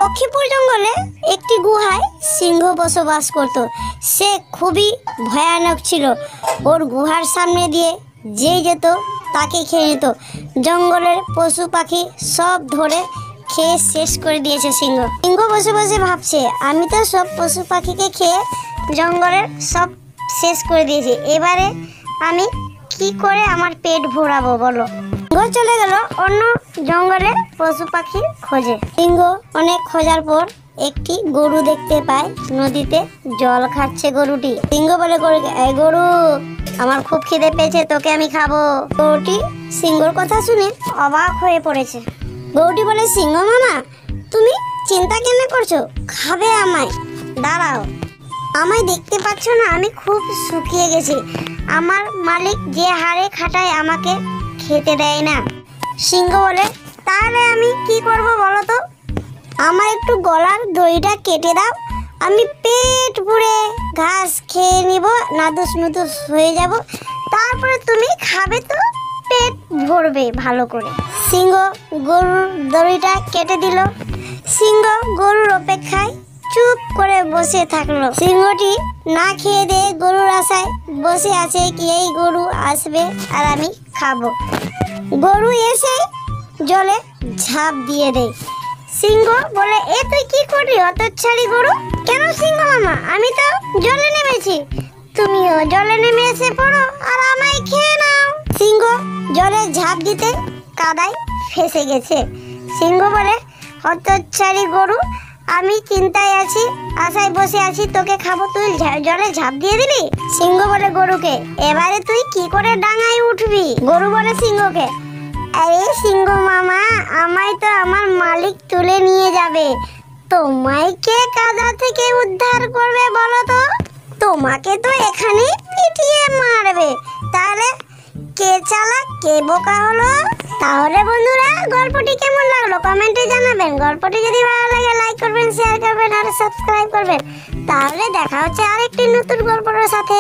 লক্ষ্মীপুর জঙ্গলে একটি গুহায় সিংহ বসবাস করত। সে খুবই ভয়ানক ছিল। ওর গুহার সামনে দিয়ে যে যেত তাকে খেয়ে নিত। জঙ্গলের পশু পাখি সব ধরে খেয়ে শেষ করে দিয়েছে সিংহ। সিংহ বসে বসে ভাবছে, আমি তো সব পশু পাখিকে খেয়ে জঙ্গলের সব শেষ করে দিয়েছি, এবারে আমি কি করে আমার পেট ভরাবো বলো। সিংহ চলে গেল অন্য জঙ্গলে পশু পাখির খোঁজে। সিংহ অনেক খোঁজার পর একটি গরু দেখতে পায়, নদীতে জল খাচ্ছে গরুটি। সিংহ বলে গরুকে, এই গরু, আমার খুব খিদে পেয়েছে, তোকে আমি খাবো। গরুটি সিংহর কথা শুনে অবাক হয়ে পড়েছে। গরুটি বলে, সিংহ মামা, তুমি চিন্তা কেন করছো? খাবে আমায়? দাঁড়াও, আমায় দেখতে পাচ্ছ না, আমি খুব শুকিয়ে গেছি। আমার মালিক যে হারে খাটায় আমাকে খেতে দেয় না। সিংহ বলে, তাহলে আমি কি করব বলো তো? আমার একটু গলার দড়িটা কেটে দাও, আমি পেট পুড়ে ঘাস খেয়ে নিব, নাদুস নুদুস হয়ে যাব, তারপরে তুমি খাবে তো পেট ভরবে ভালো করে। সিংহ গরুর দড়িটা কেটে দিল। সিংহ গরুর অপেক্ষায় চুপ করে বসে থাকলো। সিংহটি না খেয়ে দিয়ে গরুর আশায় বসে আছে কি এই গরু আসবে আর আমি খাবো। গরু এসে জলে ঝাঁপ দিয়ে দেয়। সিংহ বলে, এ তুই কি করলি হতচ্ছাড়ি গরু? কেন সিংহ মামা, আমি তো জলে নেমেছি, তুমিও জলে নেমে এসে পড়ো আর আমায় খেয়ে নাও। সিংহ জলে ঝাঁপ দিতে কাদায় ফেসে গেছে। সিংহ বলে, হতচ্ছাড়ি গরু, আমি চিন্তায় আছি, আশায় বসে আছি, তোকে খাবো, তুই জলে ঝাঁপ দিয়ে দিলি। সিংহ বলে গরুকে, এবারে তুই কি করে ডাঙায় উঠবি? গরু বলে সিংহকে, আরে সিংহ মামা, আমায় তো আমার মালিক তুলে নিয়ে যাবে, তোমায় কে কাদা থেকে উদ্ধার করবে বলো তো? তোমাকে তো এখানে পিটিয়ে মারবে, তাহলে কে চালাক কে বোকা হলো? তাহলে বন্ধুরা, গল্পটি কেমন লাগলো কমেন্টে জানাবেন। গল্পটি যদি ভালো লাগে লাইক করবেন, শেয়ার করবেন আর সাবস্ক্রাইব করবেন। তাহলে দেখা হচ্ছে আরেকটি নতুন গল্পের সাথে।